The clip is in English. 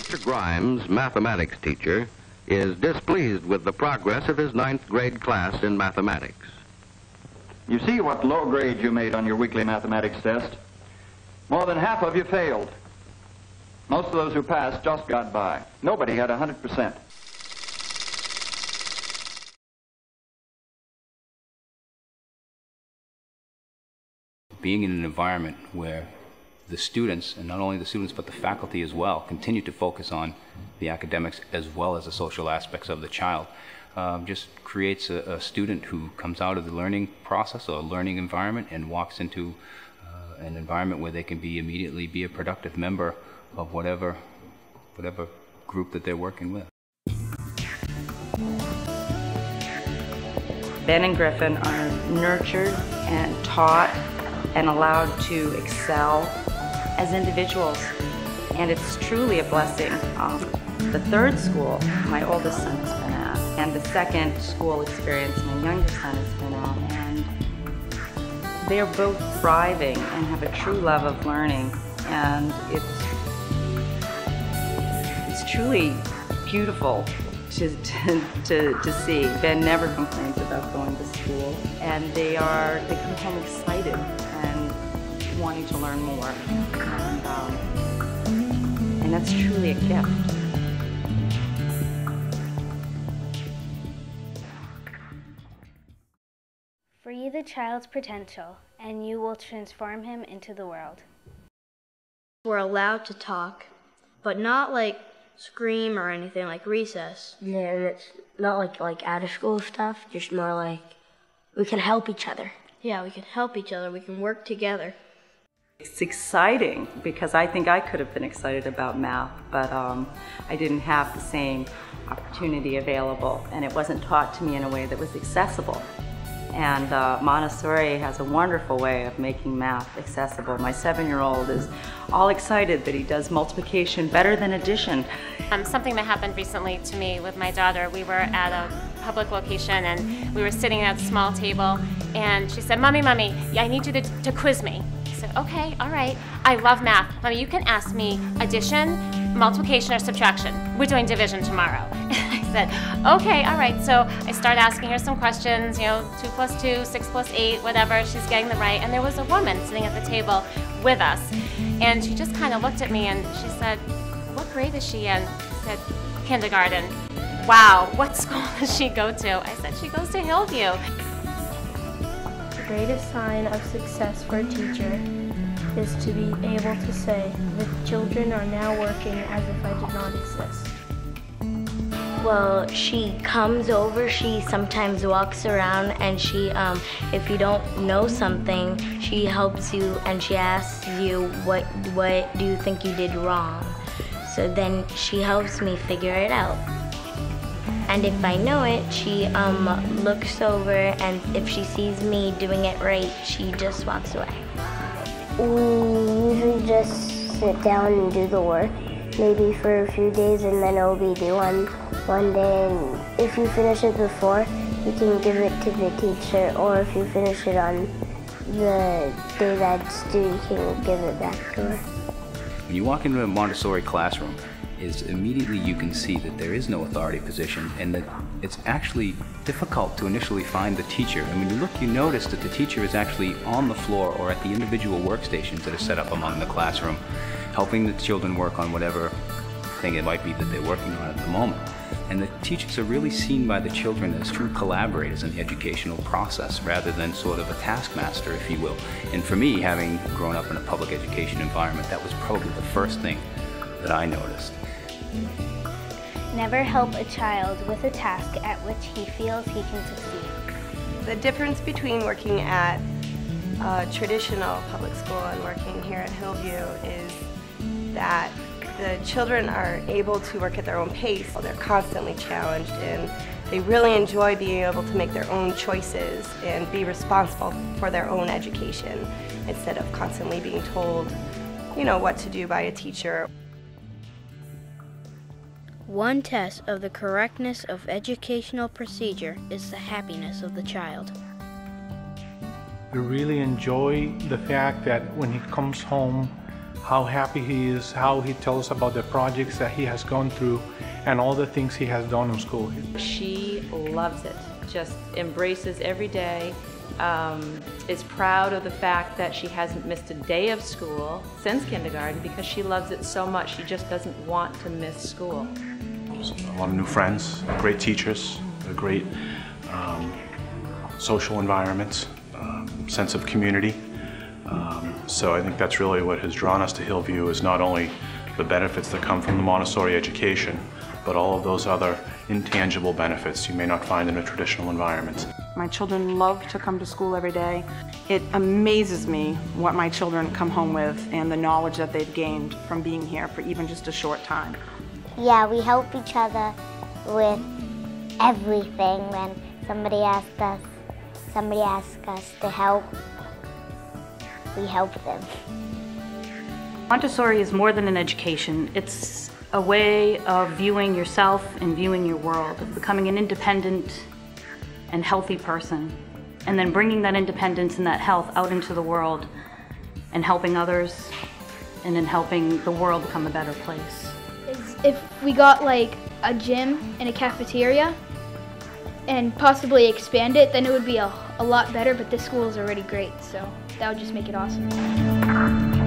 Mr. Grimes, mathematics teacher, is displeased with the progress of his 9th grade class in mathematics. You see what low grade you made on your weekly mathematics test? More than half of you failed. Most of those who passed just got by. Nobody had 100%. Being in an environment where the students, and not only the students but the faculty as well, continue to focus on the academics as well as the social aspects of the child, just creates a student who comes out of the learning process or a learning environment and walks into an environment where they can immediately be a productive member of whatever group that they're working with. Ben and Griffin are nurtured and taught and allowed to excel as individuals, and it's truly a blessing. The third school my oldest son has been at, and the second school experience my younger son has been at, and they're both thriving and have a true love of learning, and it's truly beautiful to see. Ben never complains about going to school, and they come home excited and wanting to learn more, and that's truly a gift. Free the child's potential, and you will transform him into the world. We're allowed to talk, but not like scream or anything like recess. Yeah, and it's not like out of school stuff, just more like we can help each other. Yeah, we can help each other, we can work together. It's exciting because I think I could have been excited about math, but I didn't have the same opportunity available, and it wasn't taught to me in a way that was accessible. And Montessori has a wonderful way of making math accessible. My 7-year-old is all excited that he does multiplication better than addition. Something that happened recently to me with my daughter, we were at a public location and we were sitting at a small table, and she said, Mommy, I need you to quiz me. I said, okay, all right. I love math. Mommy, you can ask me addition, multiplication, or subtraction. We're doing division tomorrow. I said, okay, all right. So I started asking her some questions, 2 + 2, 6 + 8, whatever. She's getting them right. And there was a woman sitting at the table with us. And she just kind of looked at me and she said, what grade is she in? I said, kindergarten. Wow, what school does she go to? I said, she goes to Hillview. The greatest sign of success for a teacher is to be able to say, the children are now working as if I did not exist. Well, she comes over, she sometimes walks around, and she, if you don't know something, she helps you and she asks you, what do you think you did wrong? So then she helps me figure it out. And if I know it, she looks over, and if she sees me doing it right, she just walks away. We usually just sit down and do the work, maybe for a few days, and then it'll be due on one day. And if you finish it before, you can give it to the teacher, or if you finish it on the day that's due, you can give it back to her. When you walk into a Montessori classroom, immediately you can see that there is no authority position, and that it's actually difficult to initially find the teacher. And when you look, you notice that the teacher is actually on the floor or at the individual workstations that are set up among the classroom, helping the children work on whatever thing it might be that they're working on at the moment. And the teachers are really seen by the children as true collaborators in the educational process, rather than sort of a taskmaster, if you will. And for me, having grown up in a public education environment, that was probably the first thing that I noticed. Never help a child with a task at which he feels he can succeed. The difference between working at a traditional public school and working here at Hillview is that the children are able to work at their own pace. They're constantly challenged, and they really enjoy being able to make their own choices and be responsible for their own education instead of constantly being told, what to do by a teacher. One test of the correctness of educational procedure is the happiness of the child. We really enjoy the fact that when he comes home, how happy he is, how he tells us about the projects that he has gone through and all the things he has done in school. She loves it, just embraces every day, is proud of the fact that she hasn't missed a day of school since kindergarten because she loves it so much. She just doesn't want to miss school. A lot of new friends, great teachers, a great social environment, sense of community. So I think that's really what has drawn us to Hillview, is not only the benefits that come from the Montessori education, but all of those other intangible benefits you may not find in a traditional environment. My children love to come to school every day. It amazes me what my children come home with and the knowledge that they've gained from being here for even just a short time. Yeah, we help each other with everything. When somebody asks us to help, we help them. Montessori is more than an education. It's a way of viewing yourself and viewing your world, of becoming an independent and healthy person, and then bringing that independence and that health out into the world and helping others, and then helping the world become a better place. If we got like a gym and a cafeteria and possibly expand it, then it would be a lot better, but this school is already great, so that would just make it awesome.